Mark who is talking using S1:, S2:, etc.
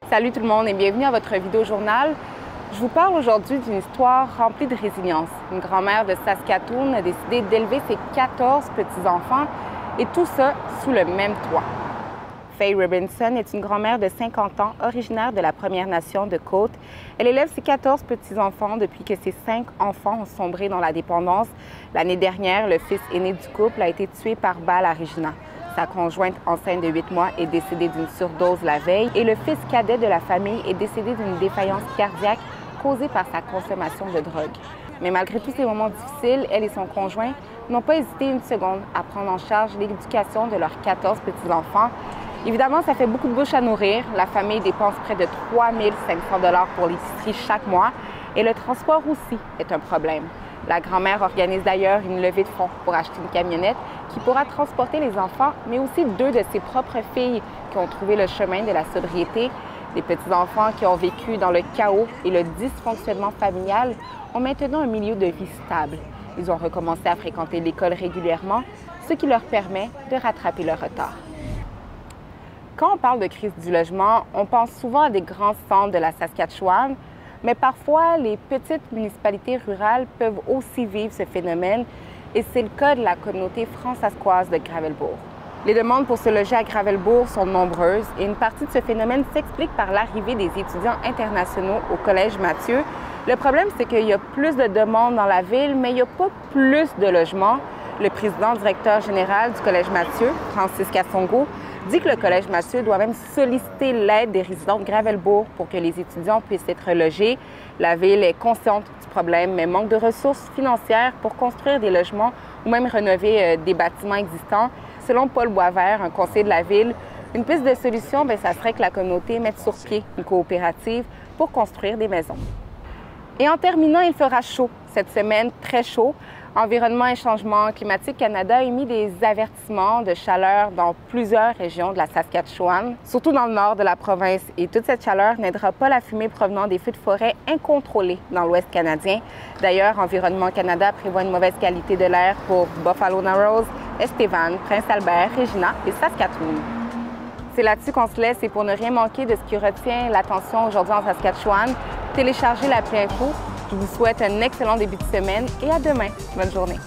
S1: Salut tout le monde et bienvenue à votre vidéo journal. Je vous parle aujourd'hui d'une histoire remplie de résilience. Une grand-mère de Saskatoon a décidé d'élever ses 14 petits-enfants et tout ça sous le même toit. Faye Robinson est une grand-mère de 50 ans, originaire de la Première Nation de Côte. Elle élève ses 14 petits-enfants depuis que ses 5 enfants ont sombré dans la dépendance. L'année dernière, le fils aîné du couple a été tué par balle à Regina. Sa conjointe enceinte de 8 mois est décédée d'une surdose la veille et le fils cadet de la famille est décédé d'une défaillance cardiaque causée par sa consommation de drogue. Mais malgré tous ces moments difficiles, elle et son conjoint n'ont pas hésité une seconde à prendre en charge l'éducation de leurs 14 petits-enfants. Évidemment, ça fait beaucoup de bouche à nourrir. La famille dépense près de 3 500 $ pour l'épicerie chaque mois et le transport aussi est un problème. La grand-mère organise d'ailleurs une levée de fonds pour acheter une camionnette qui pourra transporter les enfants, mais aussi 2 de ses propres filles qui ont trouvé le chemin de la sobriété. Les petits-enfants qui ont vécu dans le chaos et le dysfonctionnement familial ont maintenant un milieu de vie stable. Ils ont recommencé à fréquenter l'école régulièrement, ce qui leur permet de rattraper leur retard. Quand on parle de crise du logement, on pense souvent à des grands centres de la Saskatchewan, mais parfois, les petites municipalités rurales peuvent aussi vivre ce phénomène et c'est le cas de la communauté fransaskoise de Gravelbourg. Les demandes pour se loger à Gravelbourg sont nombreuses et une partie de ce phénomène s'explique par l'arrivée des étudiants internationaux au Collège Mathieu. Le problème, c'est qu'il y a plus de demandes dans la ville, mais il n'y a pas plus de logements. Le président-directeur général du Collège Mathieu, Francis Kassongo, dit que le Collège Mathieu doit même solliciter l'aide des résidents de Gravelbourg pour que les étudiants puissent être logés. La ville est consciente du problème, mais manque de ressources financières pour construire des logements ou même rénover des bâtiments existants. Selon Paul Boisvert, un conseiller de la ville, une piste de solution, ça serait que la communauté mette sur pied une coopérative pour construire des maisons. Et en terminant, il fera chaud cette semaine, très chaud. Environnement et Changement climatique Canada a émis des avertissements de chaleur dans plusieurs régions de la Saskatchewan, surtout dans le nord de la province. Et toute cette chaleur n'aidera pas la fumée provenant des feux de forêt incontrôlés dans l'Ouest canadien. D'ailleurs, Environnement Canada prévoit une mauvaise qualité de l'air pour Buffalo Narrows, Estevan, Prince-Albert, Regina et Saskatoon. C'est là-dessus qu'on se laisse et pour ne rien manquer de ce qui retient l'attention aujourd'hui en Saskatchewan, téléchargez l'appli Info. Je vous souhaite un excellent début de semaine et à demain. Bonne journée.